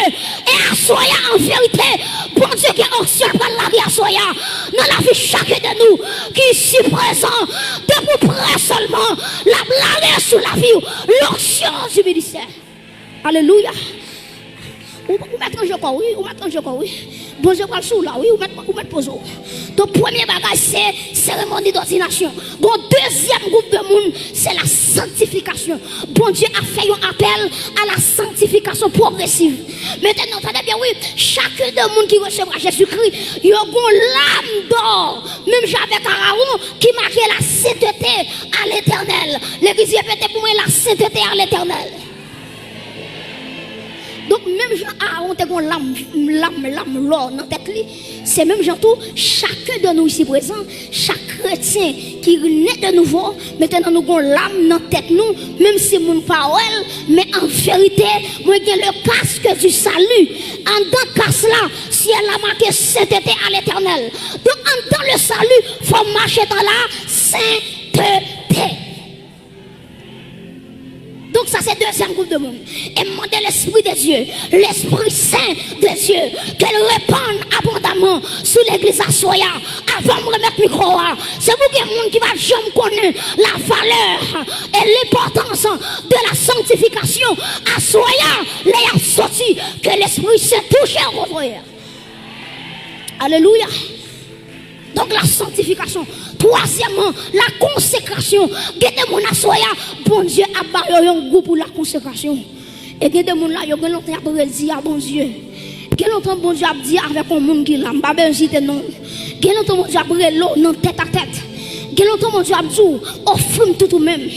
et à soya en vérité bon Dieu qui est ancien pour laguer à soya dans la vie chacun de nous qui ici présent de pour près seulement la blague sur la vie l'onction du ministère. Alléluia. Ou mettre en jeu quoi oui, ou mettre en jeu quoi oui. Bon Dieu parle sous là oui, ou mettre pose. Donc premier bagage c'est cérémonie d'ordination. Bon deuxième groupe de monde c'est la sanctification. Bon Dieu a fait un appel à la sanctification progressive. Maintenant entendez bien oui, chacun de monde qui recevra Jésus-Christ, il y a une lame d'or. Même j'avais Pharaon qui marquait la sainteté à l'Éternel. L'église répétait pour moi la sainteté à l'Éternel. Donc même Jean Aaron te gon lame l'or dans tête li, c'est même Jean tout chacun de nous ici présent, chaque chrétien qui naît de nouveau, maintenant nous gon lame dans tête nous, même si mon parole, mais en vérité, moi j'ai le casque du salut. En dans casque là, si elle a marqué sainteté à l'Éternel. Donc en dans le salut, faut marcher dans la sainteté. Donc ça c'est deuxième groupe de monde. Et demander l'Esprit de Dieu, l'Esprit Saint de Dieu, qu'elle répande abondamment sur l'église à Soya. Avant de remettre le micro, c'est vous qui monde qui va jamais connaître la valeur et l'importance de la sanctification à Soya. Les a sorti que l'Esprit Saint touche au frère. Alléluia. Donc la sanctification. Troisièmement, la consécration. Gardez mon assoya, bon Dieu a barré un goût pour la consécration. Et gardez mon là, yo longtemps après dire bon Dieu. Quel longtemps bon Dieu a dit avec un monde qui l'a pas besoin non. Quel longtemps bon Dieu a brûlé l'eau non tête à tête. Quel longtemps mon Dieu a dit offre tout même.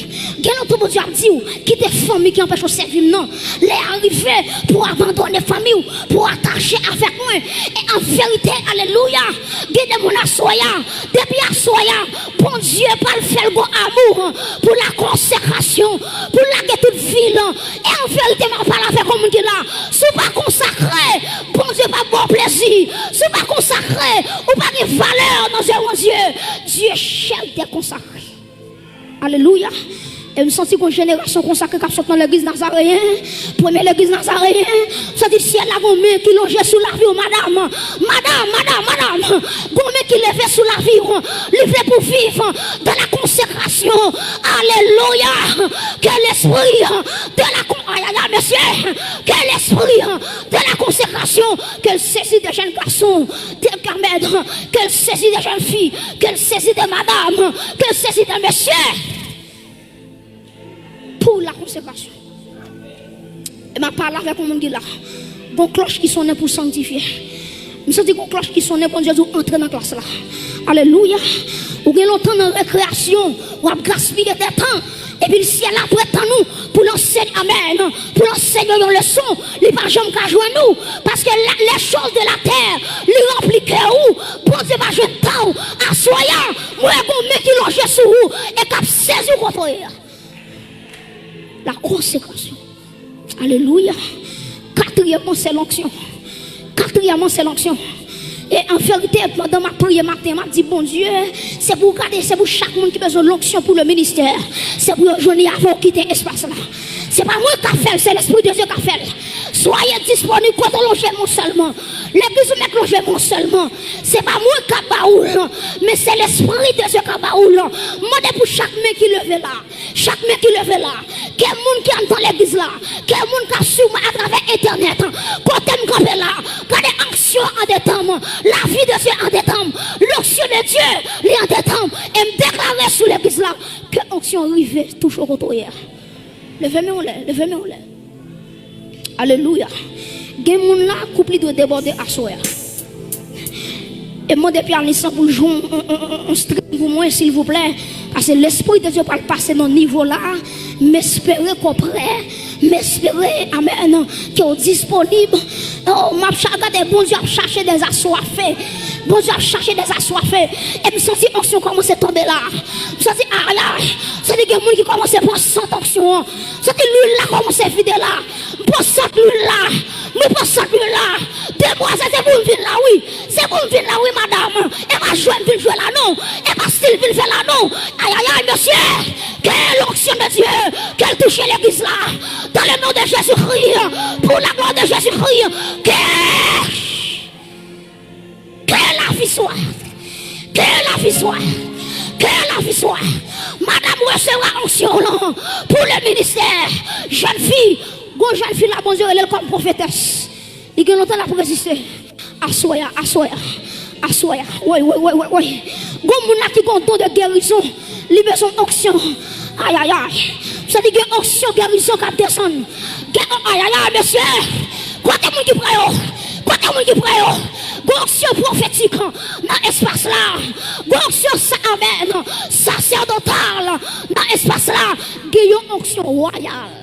Quel longtemps mon Dieu a dit quitter famille qui empêche de servir non. Les arriver pour abandonner famille pour attacher avec moi. Et en vérité, alléluia, gardez mon assoya, depuis assoya, bon Dieu pas le faire bon amour pour la consécration, pour la toute ville. Et en vérité, je parle avec un monde qui là, si pas consacré, bon Dieu pas bon plaisir, si pas consacré, ou pas de valeur dans Dieu. Dieu cherche des consacrés. Alléluia. Et nous sentons qu'une génération consacrée qui dans l'église nazaréenne, première l'église nazaréenne, ça dit ciel la gomme qui longeait sous la vie, madame, gomme qui levait sous la vie, levé pour vivre dans la consécration. Alléluia. Que l'esprit de la monsieur, que l'esprit de la consécration, qu'elle saisit des jeunes garçons, des permettre, qu'elle saisit des jeunes filles, qu'elle saisit des madames, qu'elle saisit des messieurs. Pour la consécration. Et ma parole avec mon dit là. Bon cloche qui sonne pour sanctifier. Je sens qu'on cloche qui sonne pour Dieu entrer dans la classe là. Alléluia. Ou bien longtemps dans la récréation, ou à gaspiller des temps. Et puis le ciel après nous pour l'enseigner, amen, pour l'enseigner une leçon, il va jamais qu'à jouer nous. Parce que les choses de la terre, les rempliquer où, bon Dieu va jouer temps, à soya, moi, bon mec qui longe sur vous, et qui a saisi contre vous. La consécration. Alléluia. Quatrièmement, c'est l'onction. Quatrièmement, c'est l'onction. Et en vérité, pendant ma prière matin, m'a dit, bon Dieu, c'est pour garder, c'est pour chaque monde qui a besoin de l'onction pour le ministère. C'est pour rejoindre avant de quitter l'espace là. C'est pas moi qui a fait, c'est l'Esprit de Dieu qui a fait. Soyez disponibles quand on longe mon seulement. L'église met longe mon seulement. C'est pas moi qui a baoul, mais c'est l'Esprit de Dieu qui a baoul. Demandez pour chaque main qui lève là. Chaque main qui lève là. Quel monde qui entre dans l'église là. Quel monde qui a su à travers Internet. Quand t'aimes camper là. Gardez action en détemps. La vie de Dieu en détemps. L'onction de Dieu les en détemps. Et me déclarer sur l'église là que l'onction arrive toujours autour hier. Levez-moi là, levez-moi là. Alléluia. Il y a des gens là qui doivent déborder à soi. Et moi, depuis un instant, pour jouer un string pour moi, s'il vous plaît. Parce que l'Esprit de Dieu va passer dans ce niveau-là. M'espérer qu'on prêt. M'espérer, amen, qui est disponible. Oh, m'a regardé, bon Dieu, a cherché des assoiffés. Bon Dieu, a cherché des assoiffés. Et me senti onction commence à tomber là. Me senti, ah là. C'est des gens qui commencent à prendre sans onction. C'est que l'huile là commence à vider là. Pour cette l'huile là. Mais pour cette l'huile là. Demoiselle, c'est pour venir là, oui. C'est pour venir là, oui, madame. Et ma joie vient jouer là, non. Et ma style vient faire là, non. Aïe, aïe, aïe, monsieur. Quelle onction de Dieu. Quelle touche l'église là. Dans le nom de Jésus-Christ. Pour la gloire de Jésus-Christ. Que la vie soit. Que la vie soit. Que la vie soit. Madame recevra onction là. Pour le ministère. Jeune fille. Bon jeune fille là, bon Dieu, elle est comme prophétesse. Il y a longtemps là pour résister. Assoya, assoya. Assoya. Oui, oui, oui, oui, oui. Bon moun là qui a un don de guérison. Libération onction. Aïe, aïe, aïe. Ça dit qu'il y a une onction guérison qui descend. Aïe, aïe, aïe, monsieur. Quoi de moun qui prend? Quoi de moun qui prend? Onction prophétique dans l'espace là. Onction amen. Sacerdotale dans l'espace là. Il y a une onction royale.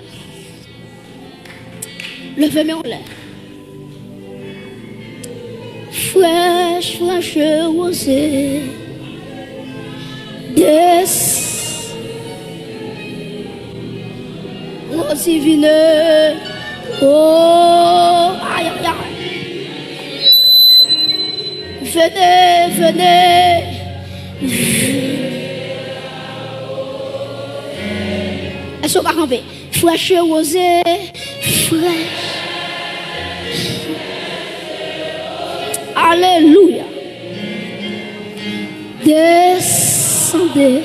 Levez-moi en l'air. Fraîche, fraîche rosée. Des roses divines. Oh, aïe, aïe, aïe. Venez, venez. Est-ce qu'on va camper? Fraîche rosée. Fraîche. Alléluia. Descendez.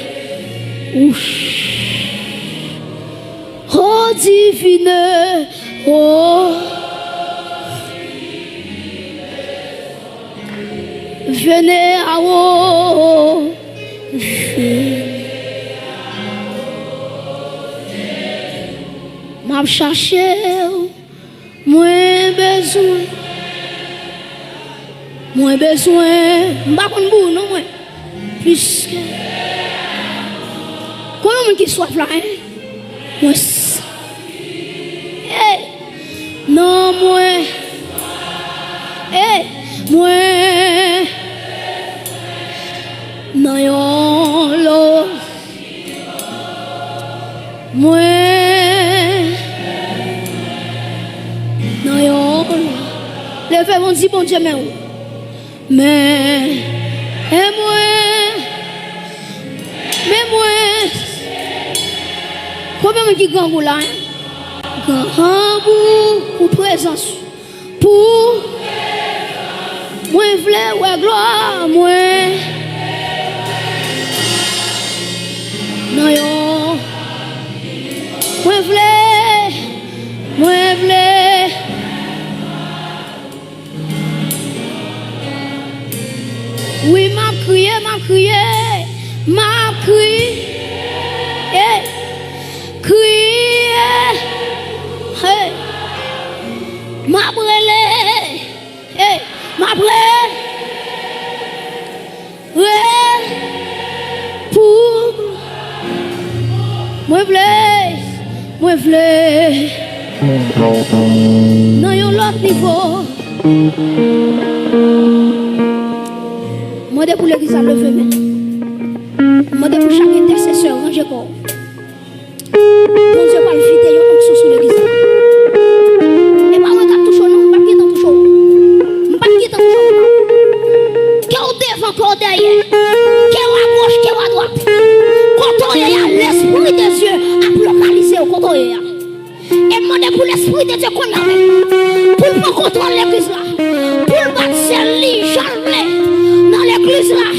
Oh divine. Oh. Venez à vous. M'a cherché. Moins besoin. Moins besoin. M'pas qu'on bou non moins. Puisque. Comment qui soif là hein? Moi. Hey. Non moins. Hey. Moins. Non yon lo. Moins. Non yon lo. Le fait mon dit bon Dieu mais et moi combien qui gangou là gangou pour présence pour moi vle ouais gloire moi non yo moi vle oui, m'a crié, crié, hey, m'a brûlé, hey, m'a brûlé, pour, moi vle, dans un autre niveau. Moi, pour l'église à lever, moi, pour chaque intercesseur, rangez quoi. Bon Dieu, pas le vider, il y a une onction sur l'église. Et pas moi, qui touche, non, pas qui touche. Pas qui touche. devant, que derrière, que à gauche, que à droite. Quand il y a l'esprit de Dieu à localiser au quand il y a. Et demandez pour l'esprit de Dieu qu'on a pour le contrôler l'église là, pour le battre ses lits jamais dans l'église là.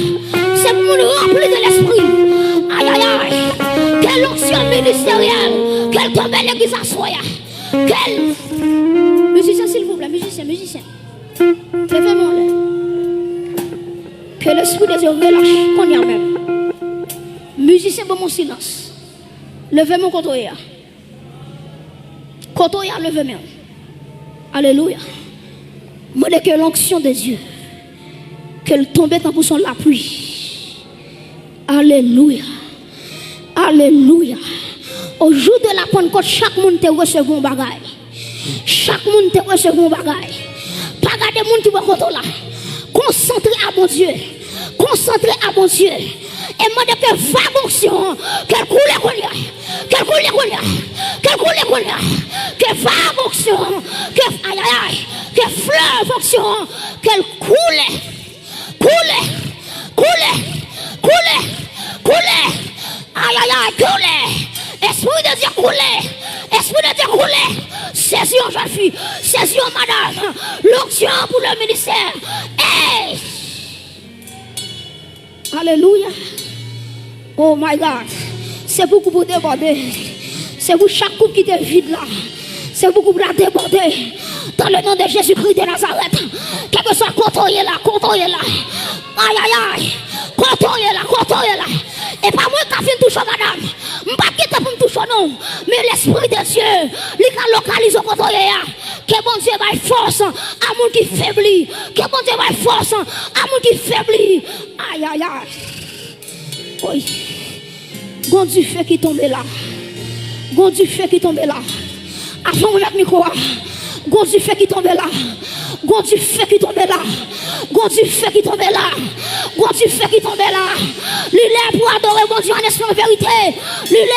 C'est pour nous remplir de l'esprit. Aïe aïe aïe. Quelle onction ministérielle. Quelle tombe l'église à soi. Quelle. Musicien s'il vous plaît, musicien. Levez-moi là. Que l'esprit de Dieu relâche qu'on y a même. Musicien pour mon silence. Levez-moi contre eux. Quand on y a levé même. Alléluia. Moi, que l'onction de Dieu, qu'elle tombe dans pour son l'appui. Alléluia. Alléluia. Au jour de la Pentecôte, chaque monde te recevoir un bagage. Chaque monde te recevoir un bagage. Pas garder monde qui va contre là. Concentré à mon Dieu. Concentré à mon Dieu. Et moi, que vague onction, qu'elle coule qu'on y a. Qu'elle coule qu'on y a. Qu'elle coule qu'on y a. Que vague onction, que aïe aïe aïe, que fleuve onction, qu'elle coule, aïe aïe aïe, coule. Esprit de Dieu coule, esprit de Dieu coule. Saision jeune fille, saision madame, l'onction pour le ministère. Hey! Alléluia. Oh my God. C'est beaucoup pour déborder. C'est pour chaque coupe qui est vide là. C'est beaucoup pour la déborder. Dans le nom de Jésus-Christ de Nazareth. Quel que soit contrôlé là. Aïe aïe aïe. Contrôlé là. Et pas moi qui a fait toucher madame. Je ne vais pas quitter pour me toucher non. Mais l'esprit de Dieu, il a localisé au contrôlé là. Que bon Dieu va force à mon qui faiblit. Que bon Dieu va force à mon qui faiblit. Aïe aïe aïe. Oui. Bon Dieu fait qui tombe là. Bon Dieu fait qui tombe là. Avant mon micro. Bon Dieu fait qui tombe là. Bon Dieu fait qui tombe là. Bon Dieu fait qui tombe là. Bon Dieu fait qui tombe là. L'île pour adorer mon Dieu en esprit en vérité. L'île.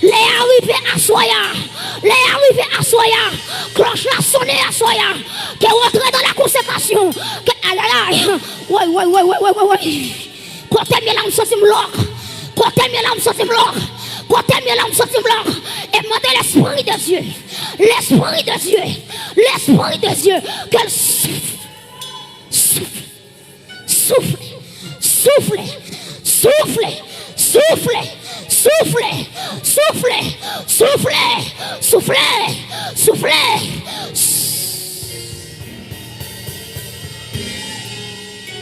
Les arrivés à Soya. Les arrivés à Soya. Cloche la sonner à Soya. Qui rentre dans la consécration. Aïe aïe aïe. Ouais. Quand t'aimes là, on se sent bloc. Quand t'aimes là, on se sent bloc. Quand t'aimes là, on se sent bloc. Et demandez l'esprit de Dieu. L'esprit de Dieu. L'esprit de Dieu. Qu'elle souffle.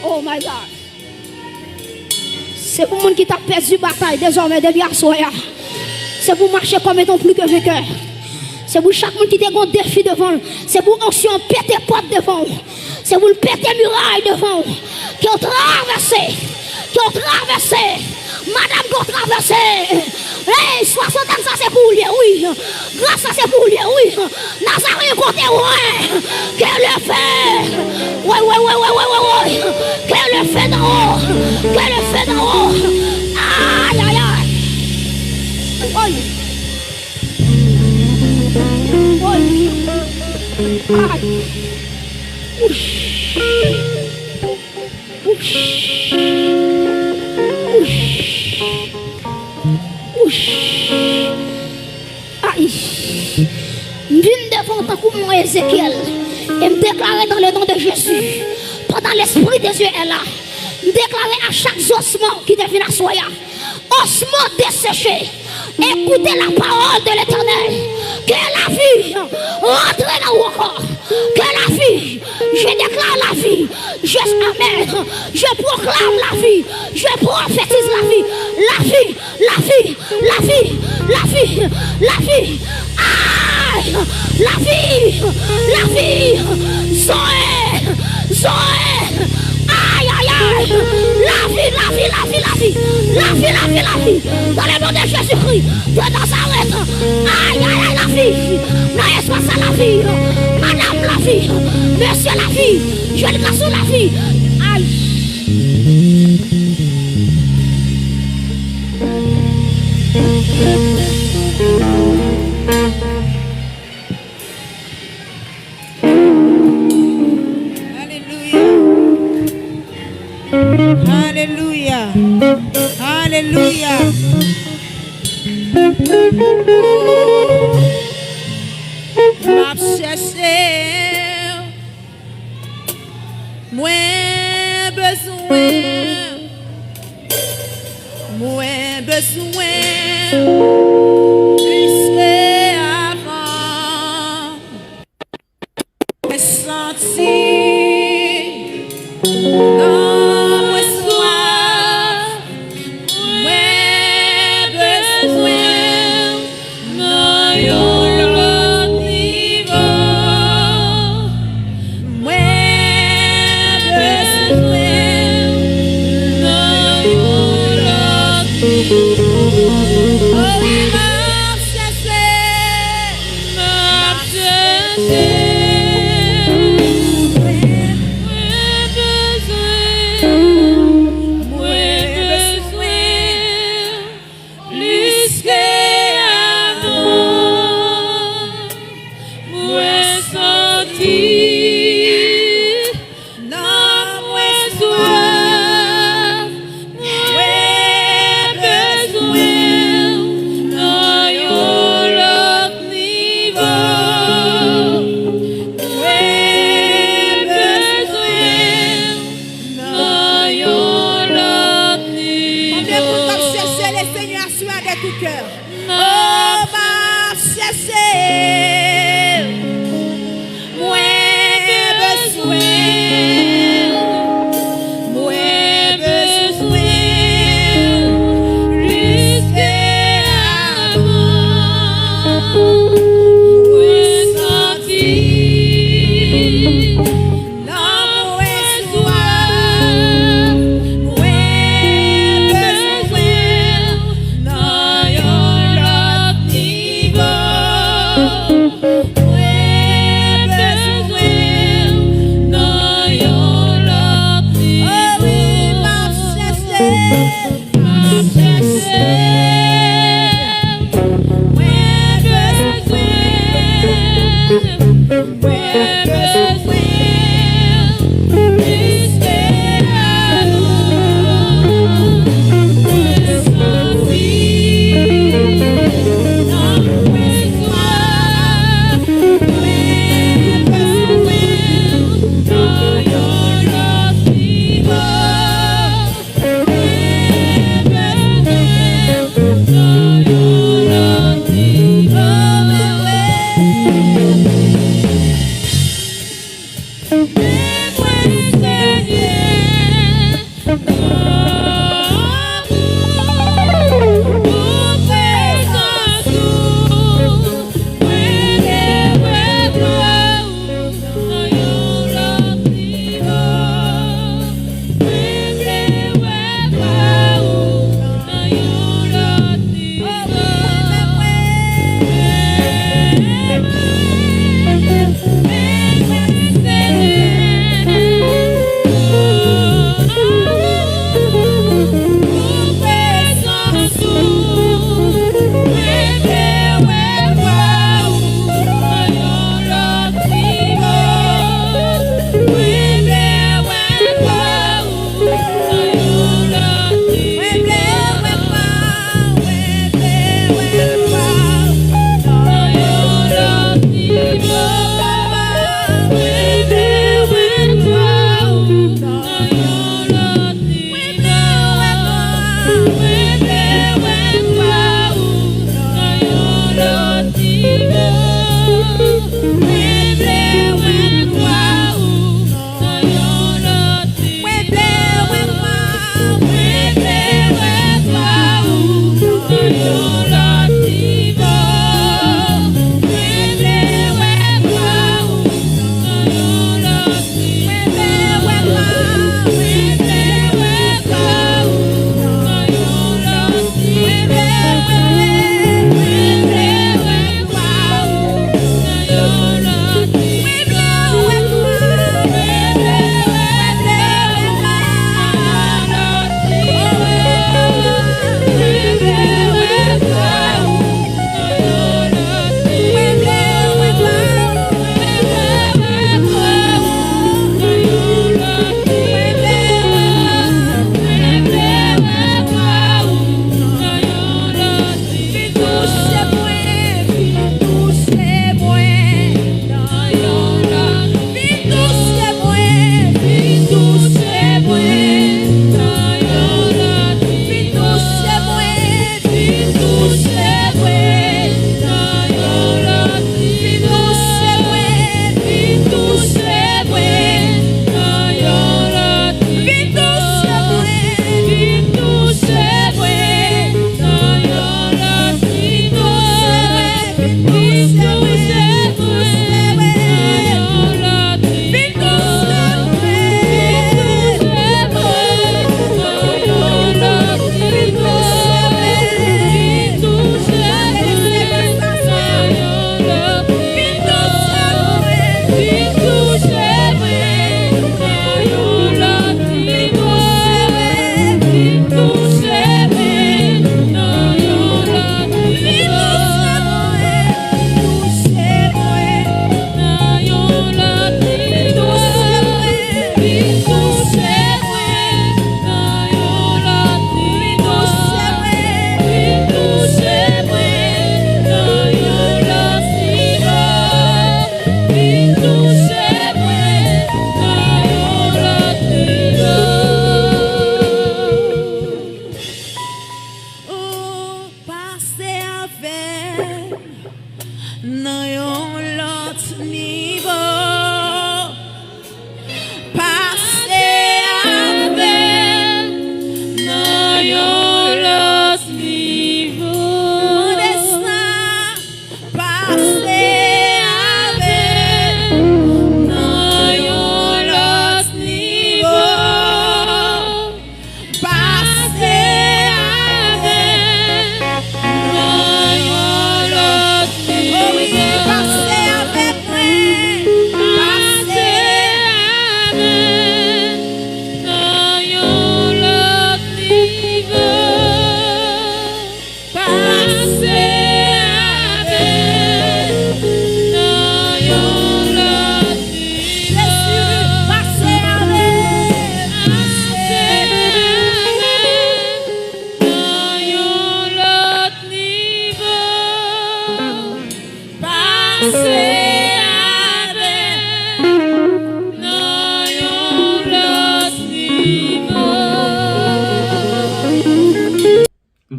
Oh my God. C'est pour monde qui t'a perdu bataille désormais depuis à soya. C'est pour marcher comme étant plus que vainqueur. C'est pour chaque monde qui t'a un défi devant. C'est pour onction péter porte devant. C'est pour péter muraille devant. Qui ont traversé. Madame qui ont traversé. Hey, 60 ans ça c'est pour lui, oui. Grâce ça c'est pour lui, oui. Nazareth côté ouais. Qu'elle le fait. Ouais. Qu'elle le fait d'en haut. Aïe. Aïe. Devant tant que moi Ézéchiel et me déclarer dans le nom de Jésus pendant l'esprit de Dieu est là me déclarer à chaque ossement qui devient à soya ossement desséché écoutez la parole de l'Éternel que la vie rentre dans vos corps que la vie je déclare la vie amen je proclame la vie je prophétise la vie aïe la vie Zoé aïe la vie dans le nom de Jésus-Christ de Nazareth aïe la vie non espace à la vie madame la vie monsieur la vie jeune garçon la vie aïe Alléluia. Alléluia. M'a cherché, moins besoin, plus que avant, sentir dans mon soif, moins besoin, non yon l'autre niveau, moins besoin, non yon l'autre niveau. Oh oui, m'a cherché,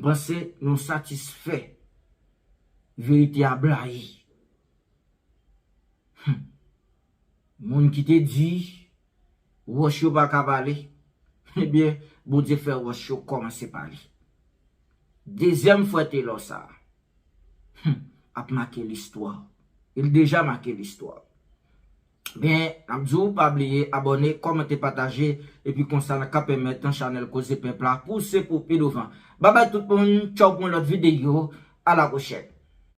pense nous satisfait. Vérité à blaye. Moun qui te dit, roche pas cavaler. Eh bien, bon Dieu fait roche commencer par lui. Deuxième fois t'es là ça. A marqué l'histoire. Il déjà marqué l'histoire. Bien, Abdou, pas oublier, abonner, commenter, partager, et puis comme ça, on peut permettre un channel Cause Peuple là, pousser pour plus devant. Bye bye tout le monde, ciao pour notre vidéo, à la prochaine.